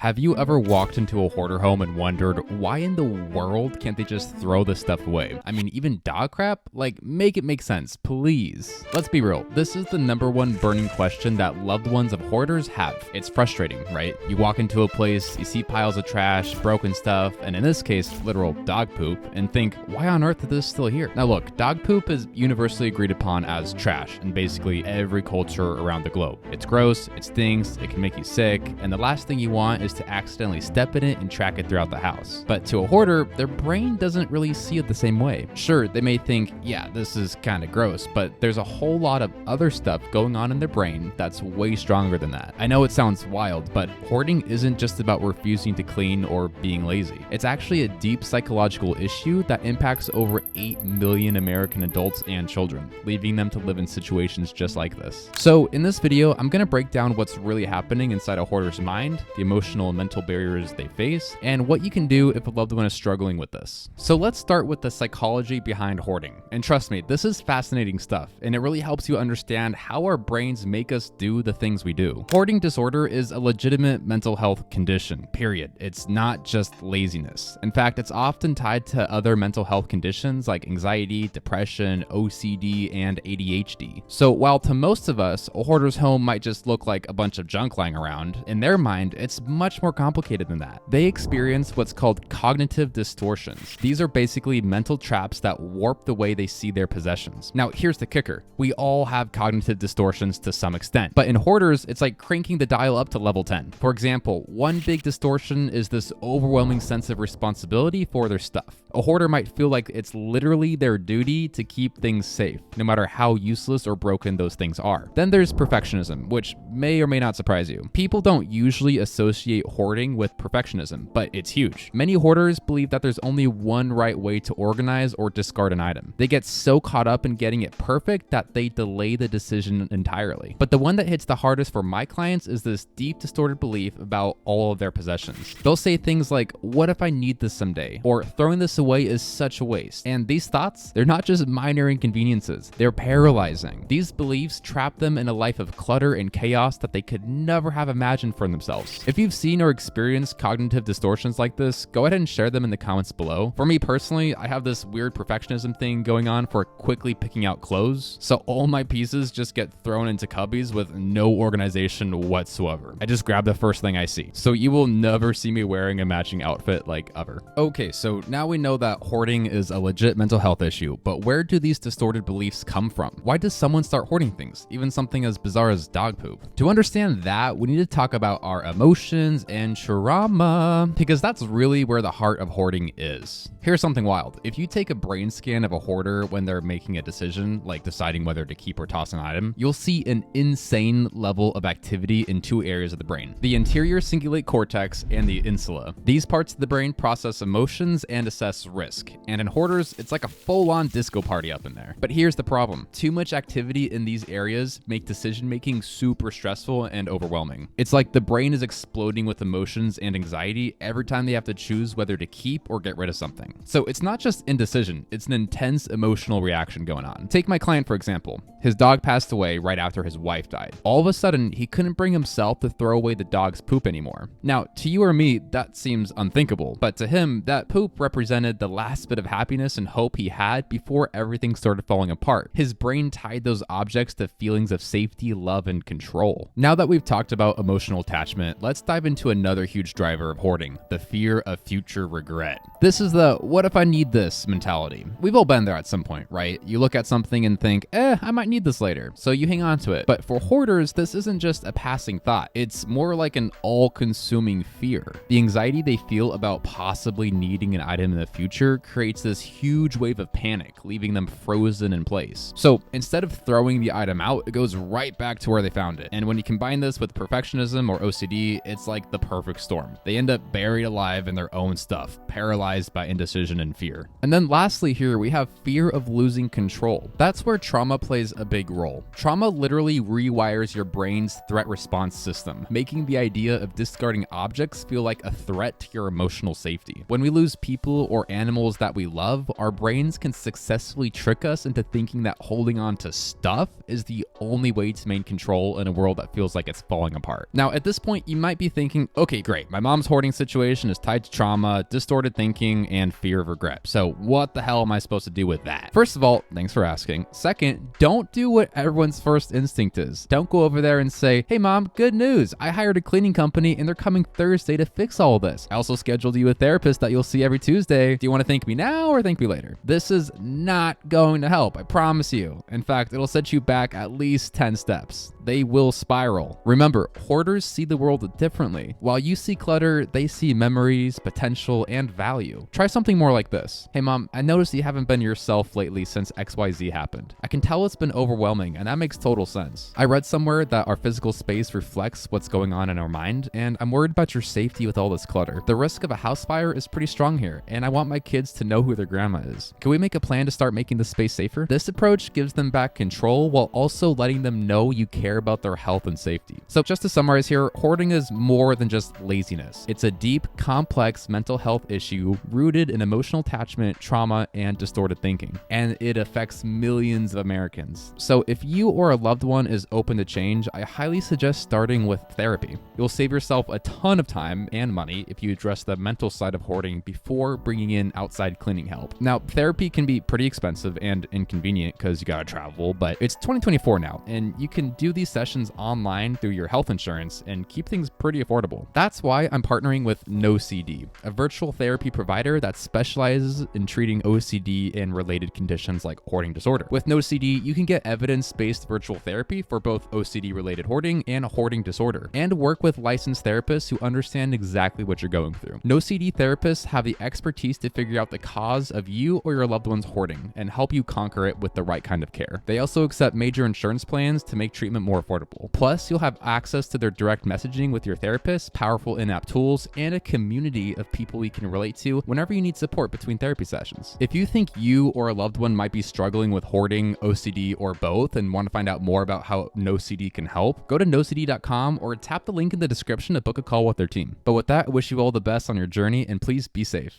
Have you ever walked into a hoarder home and wondered why in the world can't they just throw this stuff away? I mean, even dog crap? Like, make it make sense, please. Let's be real, this is the #1 burning question that loved ones of hoarders have. It's frustrating, right? You walk into a place, you see piles of trash, broken stuff, and in this case, literal dog poop, and think, why on earth is this still here? Now look, dog poop is universally agreed upon as trash in basically every culture around the globe. It's gross, it stinks, it can make you sick, and the last thing you want is to accidentally step in it and track it throughout the house. But to a hoarder, their brain doesn't really see it the same way. Sure, they may think, yeah, this is kind of gross, but there's a whole lot of other stuff going on in their brain that's way stronger than that. I know it sounds wild, but hoarding isn't just about refusing to clean or being lazy. It's actually a deep psychological issue that impacts over 8 million American adults and children, leaving them to live in situations just like this. So in this video, I'm gonna break down what's really happening inside a hoarder's mind, the emotional and mental barriers they face, and what you can do if a loved one is struggling with this. So let's start with the psychology behind hoarding. And trust me, this is fascinating stuff, and it really helps you understand how our brains make us do the things we do. Hoarding disorder is a legitimate mental health condition, period. It's not just laziness. In fact, it's often tied to other mental health conditions like anxiety, depression, OCD, and ADHD. So while to most of us, a hoarder's home might just look like a bunch of junk lying around, in their mind, it's much more complicated than that. They experience what's called cognitive distortions. These are basically mental traps that warp the way they see their possessions. Now, here's the kicker. We all have cognitive distortions to some extent, but in hoarders, it's like cranking the dial up to level 10. For example, one big distortion is this overwhelming sense of responsibility for their stuff. A hoarder might feel like it's literally their duty to keep things safe, no matter how useless or broken those things are. Then there's perfectionism, which may or may not surprise you. People don't usually associate hoarding with perfectionism, but it's huge. Many hoarders believe that there's only one right way to organize or discard an item. They get so caught up in getting it perfect that they delay the decision entirely. But the one that hits the hardest for my clients is this deep distorted belief about all of their possessions. They'll say things like, what if I need this someday? Or throwing this away is such a waste. And these thoughts, they're not just minor inconveniences, they're paralyzing. These beliefs trap them in a life of clutter and chaos that they could never have imagined for themselves. If you've seen or experienced cognitive distortions like this, go ahead and share them in the comments below. For me personally, I have this weird perfectionism thing going on for quickly picking out clothes, so all my pieces just get thrown into cubbies with no organization whatsoever. I just grab the first thing I see. So you will never see me wearing a matching outfit like ever. Okay, so now we know that hoarding is a legit mental health issue, but where do these distorted beliefs come from? Why does someone start hoarding things, even something as bizarre as dog poop? To understand that, we need to talk about our emotions and trauma, because that's really where the heart of hoarding is. Here's something wild. If you take a brain scan of a hoarder when they're making a decision, like deciding whether to keep or toss an item, you'll see an insane level of activity in two areas of the brain: the anterior cingulate cortex and the insula. These parts of the brain process emotions and assess risk, and in hoarders, it's like a full-on disco party up in there. But here's the problem. Too much activity in these areas make decision-making super stressful and overwhelming. It's like the brain is exploding with emotions and anxiety every time they have to choose whether to keep or get rid of something. So it's not just indecision, it's an intense emotional reaction going on. Take my client, for example. His dog passed away right after his wife died. All of a sudden, he couldn't bring himself to throw away the dog's poop anymore. Now, to you or me, that seems unthinkable, but to him, that poop represented the last bit of happiness and hope he had before everything started falling apart. His brain tied those objects to feelings of safety, love, and control. Now that we've talked about emotional attachment, let's dive into another huge driver of hoarding: the fear of future regret. This is the what if I need this mentality. We've all been there at some point, right? You look at something and think, I might need this later, so you hang on to it. But for hoarders, this isn't just a passing thought. It's more like an all-consuming fear. The anxiety they feel about possibly needing an item in the future creates this huge wave of panic, leaving them frozen in place. So instead of throwing the item out, it goes right back to where they found it. And when you combine this with perfectionism or OCD, it's like the perfect storm. They end up buried alive in their own stuff, paralyzed by indecision and fear. And then lastly here, we have fear of losing control. That's where trauma plays a big role. Trauma literally rewires your brain's threat response system, making the idea of discarding objects feel like a threat to your emotional safety. When we lose people or animals that we love, our brains can successfully trick us into thinking that holding on to stuff is the only way to maintain control in a world that feels like it's falling apart. Now, at this point, you might be thinking, thinking, okay, great. My mom's hoarding situation is tied to trauma, distorted thinking, and fear of regret. So what the hell am I supposed to do with that? First of all, thanks for asking. Second, don't do what everyone's first instinct is. Don't go over there and say, hey mom, good news. I hired a cleaning company and they're coming Thursday to fix all this. I also scheduled you a therapist that you'll see every Tuesday. Do you want to thank me now or thank me later? This is not going to help, I promise you. In fact, it'll set you back at least 10 steps. They will spiral. Remember, hoarders see the world differently. While you see clutter, they see memories, potential, and value. Try something more like this. Hey mom, I noticed you haven't been yourself lately since XYZ happened. I can tell it's been overwhelming, and that makes total sense. I read somewhere that our physical space reflects what's going on in our mind, and I'm worried about your safety with all this clutter. The risk of a house fire is pretty strong here, and I want my kids to know who their grandma is. Can we make a plan to start making the space safer? This approach gives them back control while also letting them know you care about their health and safety. So just to summarize here, hoarding is more than just laziness. It's a deep, complex mental health issue rooted in emotional attachment, trauma, and distorted thinking. And it affects millions of Americans. So if you or a loved one is open to change, I highly suggest starting with therapy. You'll save yourself a ton of time and money if you address the mental side of hoarding before bringing in outside cleaning help. Now, therapy can be pretty expensive and inconvenient because you gotta travel, but it's 2024 now, and you can do these sessions online through your health insurance and keep things pretty affordable. That's why I'm partnering with NoCD, a virtual therapy provider that specializes in treating OCD and related conditions like hoarding disorder. With NoCD, you can get evidence-based virtual therapy for both OCD-related hoarding and hoarding disorder, and work with licensed therapists who understand exactly what you're going through. NoCD therapists have the expertise to figure out the cause of you or your loved one's hoarding and help you conquer it with the right kind of care. They also accept major insurance plans to make treatment more affordable. Plus, you'll have access to their direct messaging with your therapist, powerful in-app tools, and a community of people you can relate to whenever you need support between therapy sessions. If you think you or a loved one might be struggling with hoarding, OCD, or both and want to find out more about how NoCD can help, go to nocd.com or tap the link in the description to book a call with their team. But with that, I wish you all the best on your journey and please be safe.